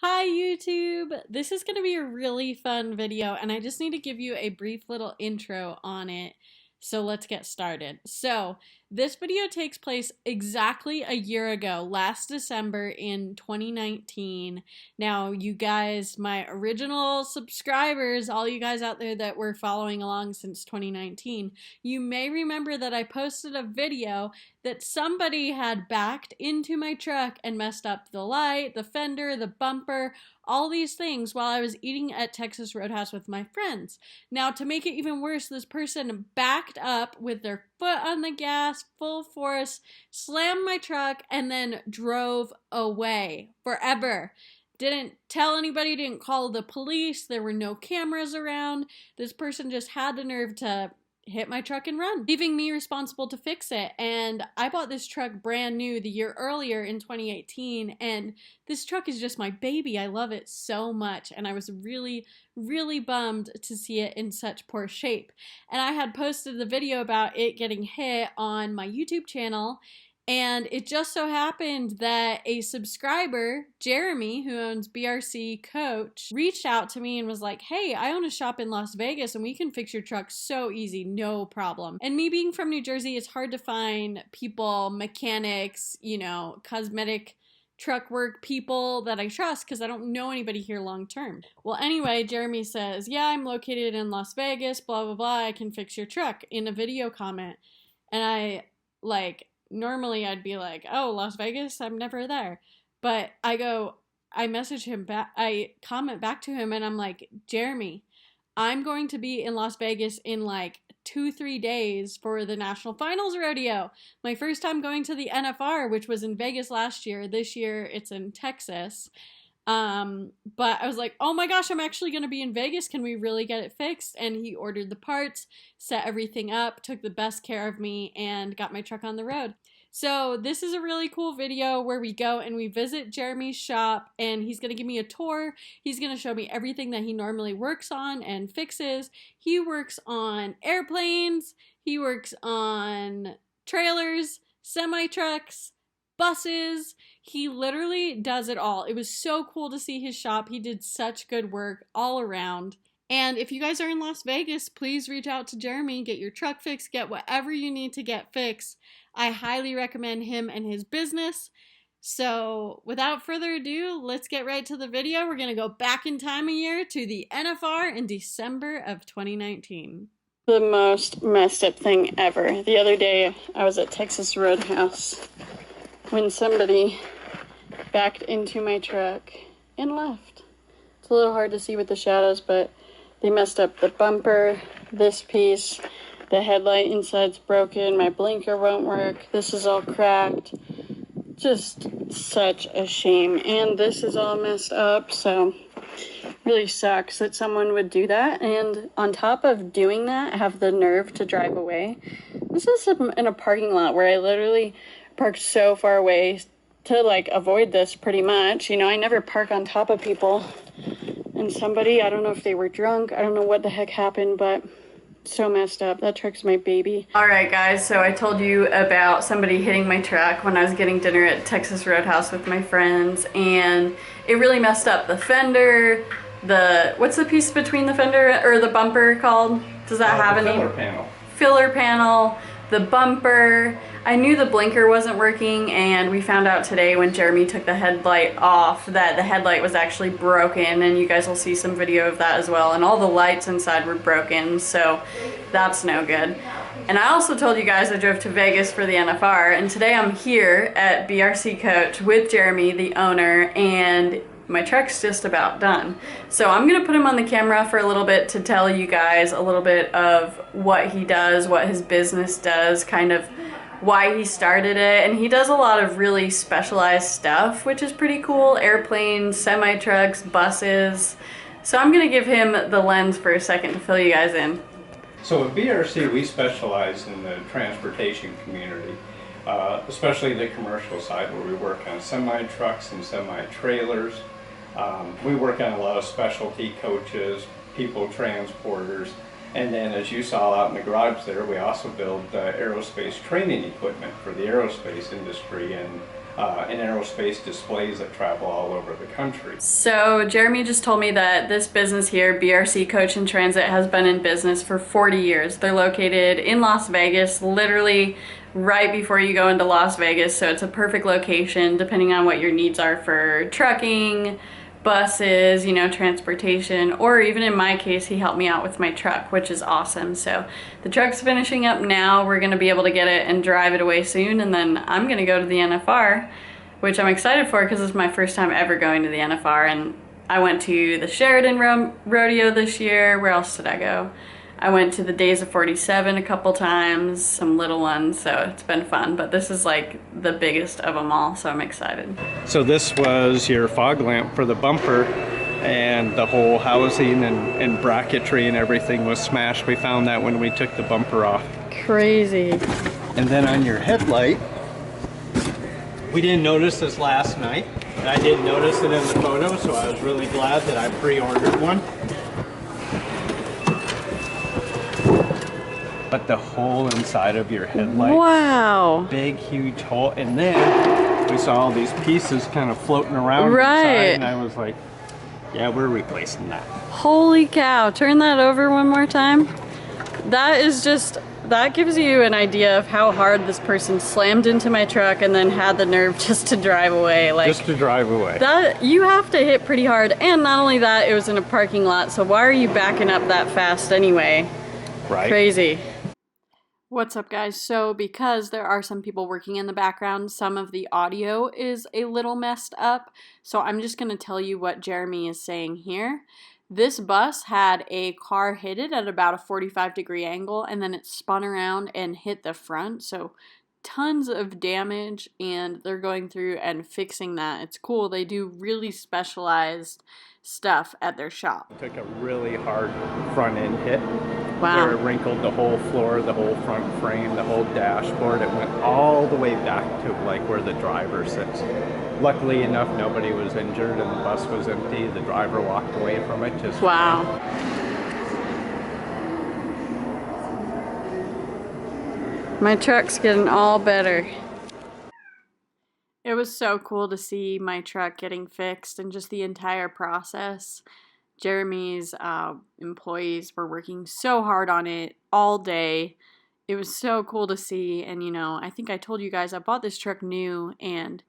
Hi YouTube! This is going to be a really fun video and I just need to give you a brief little intro on it. So let's get started. So this video takes place exactly a year ago, last December in 2019. Now you guys, my original subscribers, all you guys out there that were following along since 2019, you may remember that I posted a video that somebody had backed into my truck and messed up the light, the fender, the bumper, all these things while I was eating at Texas Roadhouse with my friends. Now, to make it even worse, this person backed up with their foot on the gas, full force, slammed my truck, and then drove away forever. Didn't tell anybody, didn't call the police, there were no cameras around. This person just had the nerve to hit my truck and run, leaving me responsible to fix it. And I bought this truck brand new the year earlier in 2018, and this truck is just my baby. I love it so much, and I was really bummed to see it in such poor shape. And I had posted the video about it getting hit on my YouTube channel, and it just so happened that a subscriber, Jeremy, who owns BRC Coach, reached out to me and was like, hey, I own a shop in Las Vegas and we can fix your truck so easy, no problem. And me being from New Jersey, it's hard to find people, mechanics, cosmetic truck work people that I trust because I don't know anybody here long term. Well, anyway, Jeremy says, yeah, I'm located in Las Vegas, blah, blah, blah, I can fix your truck in a video comment. And normally I'd be like, oh, Las Vegas, I'm never there. But I message him back, I comment back to him and I'm like, Jeremy, I'm going to be in Las Vegas in like 2-3 days for the National Finals Rodeo. My first time going to the NFR, which was in Vegas last year. This year it's in Texas. But I was like, oh my gosh, I'm actually going to be in Vegas. Can we really get it fixed? And he ordered the parts, set everything up, took the best care of me, and got my truck on the road. So this is a really cool video where we go and we visit Jeremy's shop, and he's going to give me a tour. He's going to show me everything that he normally works on and fixes. He works on airplanes, he works on trailers, semi-trucks, buses. He literally does it all. It was so cool to see his shop. He did such good work all around. And if you guys are in Las Vegas, please reach out to Jeremy, get your truck fixed, get whatever you need to get fixed. I highly recommend him and his business. So without further ado, let's get right to the video. We're going to go back in time a year to the NFR in December of 2019. The most messed up thing ever. The other day I was at Texas Roadhouse when somebody backed into my truck and left. It's a little hard to see with the shadows, but they messed up the bumper, this piece, the headlight inside's broken, my blinker won't work, this is all cracked. Just such a shame. And this is all messed up, so really sucks that someone would do that. And on top of doing that, have the nerve to drive away. This is in a parking lot where I literally parked so far away to avoid this pretty much. I never park on top of people. And somebody, I don't know if they were drunk, I don't know what the heck happened, but so messed up. That truck's my baby. Alright guys, so I told you about somebody hitting my truck when I was getting dinner at Texas Roadhouse with my friends, and it really messed up the fender, what's the piece between the fender or the bumper called? Does that have a name? Filler panel. Filler panel, the bumper. I knew the blinker wasn't working, and we found out today when Jeremy took the headlight off that the headlight was actually broken, and you guys will see some video of that as well, and all the lights inside were broken, so that's no good. And I also told you guys I drove to Vegas for the NFR, and today I'm here at BRC Coach with Jeremy, the owner, and my truck's just about done. So I'm gonna put him on the camera for a little bit to tell you guys a little bit of what he does, what his business does, kind of why he started it. And he does a lot of really specialized stuff, which is pretty cool. Airplanes, semi-trucks, buses. So I'm gonna give him the lens for a second to fill you guys in. So at BRC, we specialize in the transportation community, especially the commercial side where we work on semi-trucks and semi-trailers. We work on a lot of specialty coaches, people transporters, and then as you saw out in the garage there, we also build aerospace training equipment for the aerospace industry. And and aerospace displays that travel all over the country. So Jeremy just told me that this business here, BRC Coach and Transit, has been in business for 40 years. They're located in Las Vegas, literally right before you go into Las Vegas, so it's a perfect location depending on what your needs are for trucking, buses, you know, transportation, or even in my case, he helped me out with my truck, which is awesome. So the truck's finishing up now. We're gonna be able to get it and drive it away soon, and then I'm gonna go to the NFR, which I'm excited for because it's my first time ever going to the NFR. And I went to the Sheridan Rodeo this year. Where else did I go? I went to the Days of 47 a couple times, some little ones, so it's been fun. But this is like the biggest of them all, so I'm excited. So this was your fog lamp for the bumper, and the whole housing and bracketry and everything was smashed. We found that when we took the bumper off. Crazy. And then on your headlight, we didn't notice this last night. I didn't notice it in the photo, so I was really glad that I pre-ordered one. But the hole inside of your headlight. Wow. Big, huge hole. And then we saw all these pieces kind of floating around inside, and I was like, yeah, we're replacing that. Holy cow. Turn that over one more time. That is just, that gives you an idea of how hard this person slammed into my truck and then had the nerve just to drive away. Like, just to drive away. That, you have to hit pretty hard. And not only that, it was in a parking lot, so why are you backing up that fast anyway? Right. Crazy. What's up, guys? So because there are some people working in the background, some of the audio is a little messed up. So I'm just going to tell you what Jeremy is saying here. This bus had a car hit it at about a 45-degree angle, and then it spun around and hit the front. So tons of damage, and they're going through and fixing that. It's cool. They do really specialized stuff at their shop. Took a really hard front end hit. Wow. Where it wrinkled the whole floor, the whole front frame, the whole dashboard. It went all the way back to like where the driver sits. Luckily enough, nobody was injured and the bus was empty. The driver walked away from it just wow. My truck's getting all better. It was so cool to see my truck getting fixed and just the entire process. Jeremy's employees were working so hard on it all day. It was so cool to see. And, you know, I think I told you guys I bought this truck new, and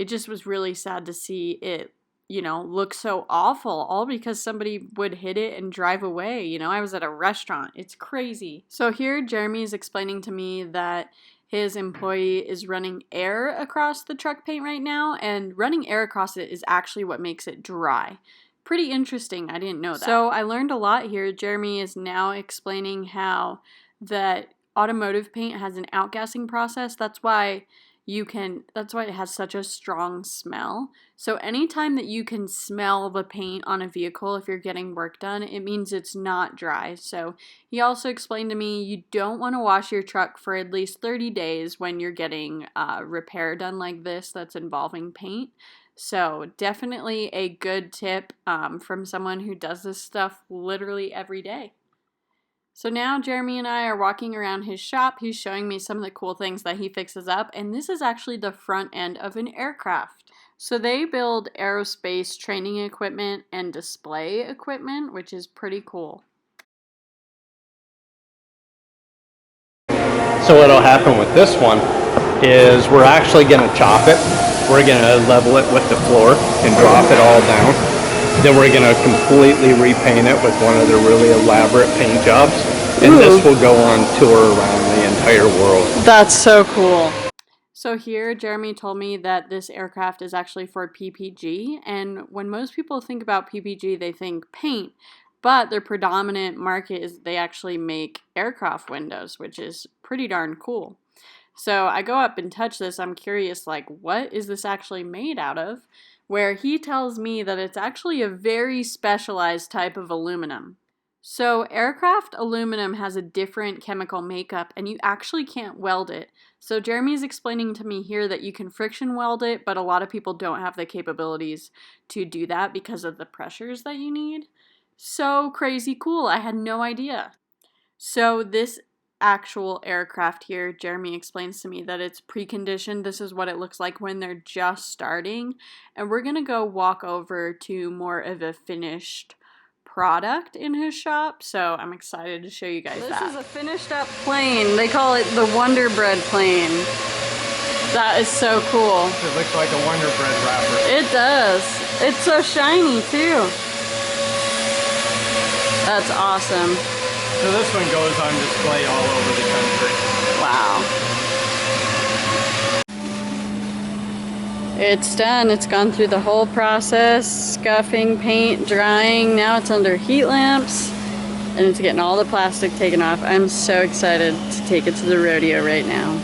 it just was really sad to see it, you know, look so awful, all because somebody would hit it and drive away. You know, I was at a restaurant. It's crazy. So here Jeremy is explaining to me that his employee is running air across the truck paint right now, and running air across it is actually what makes it dry. Pretty interesting. I didn't know that. So I learned a lot here. Jeremy is now explaining how that automotive paint has an outgassing process. That's why it has such a strong smell. So anytime that you can smell the paint on a vehicle if you're getting work done, it means it's not dry. So he also explained to me you don't want to wash your truck for at least 30 days when you're getting repair done like this that's involving paint. So definitely a good tip from someone who does this stuff literally every day. So now Jeremy and I are walking around his shop. He's showing me some of the cool things that he fixes up, and this is actually the front end of an aircraft. So they build aerospace training equipment and display equipment, which is pretty cool. So what'll happen with this one is we're actually going to chop it. We're going to level it with the floor and drop it all down. Then we're going to completely repaint it with one of the really elaborate paint jobs. And this will go on tour around the entire world. That's so cool. So here, Jeremy told me that this aircraft is actually for PPG. And when most people think about PPG, they think paint. But their predominant market is they actually make aircraft windows, which is pretty darn cool. So I go up and touch this. I'm curious, like, what is this actually made out of? Where he tells me that it's actually a very specialized type of aluminum. So aircraft aluminum has a different chemical makeup, and you actually can't weld it. So Jeremy's explaining to me here that you can friction weld it, but a lot of people don't have the capabilities to do that because of the pressures that you need. So crazy cool. I had no idea. So this actual aircraft here. Jeremy explains to me that it's preconditioned. This is what it looks like when they're just starting. And we're going to go walk over to more of a finished product in his shop. So I'm excited to show you guys that. This is a finished up plane. They call it the Wonder Bread plane. That is so cool. It looks like a Wonder Bread wrapper. It does. It's so shiny too. That's awesome. So this one goes on display all over the country. Wow. It's done. It's gone through the whole process, scuffing, paint, drying. Now it's under heat lamps and it's getting all the plastic taken off. I'm so excited to take it to the rodeo right now.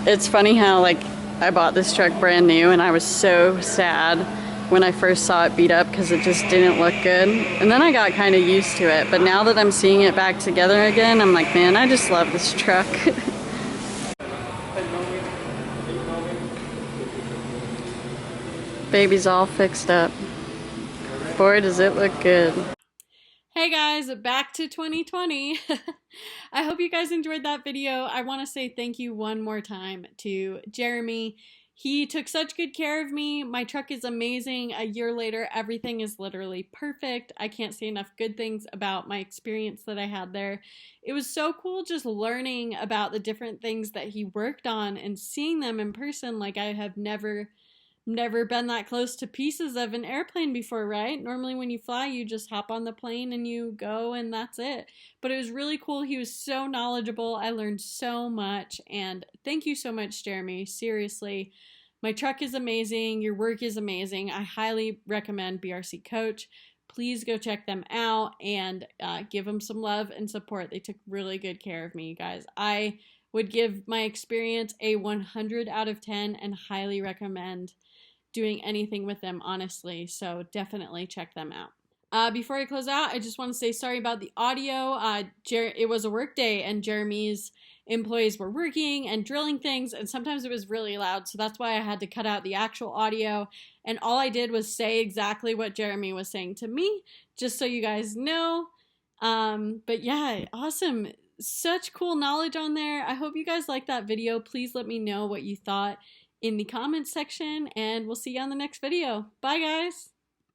It's funny how like I bought this truck brand new and I was so sad when I first saw it beat up because it just didn't look good. And then I got kind of used to it. But now that I'm seeing it back together again, I'm like, man, I just love this truck. Baby's all fixed up. Boy, does it look good. Hey guys, back to 2020. I hope you guys enjoyed that video. I want to say thank you one more time to Jeremy. He took such good care of me. My truck is amazing. A year later, everything is literally perfect. I can't say enough good things about my experience that I had there. It was so cool just learning about the different things that he worked on and seeing them in person. Like I have never been that close to pieces of an airplane before, right? Normally when you fly, you just hop on the plane and you go and that's it. But it was really cool. He was so knowledgeable. I learned so much. And thank you so much, Jeremy. Seriously, my truck is amazing. Your work is amazing. I highly recommend BRC Coach. Please go check them out and give them some love and support. They took really good care of me, you guys. I would give my experience a 100 out of 10 and highly recommend doing anything with them, honestly. So definitely check them out. Before I close out, I just want to say sorry about the audio. It was a work day and Jeremy's employees were working and drilling things, and sometimes it was really loud, so that's why I had to cut out the actual audio, and all I did was say exactly what Jeremy was saying to me, just so you guys know. But yeah, awesome. Such cool knowledge on there. I hope you guys liked that video. Please let me know what you thought in the comments section, and we'll see you on the next video. Bye, guys.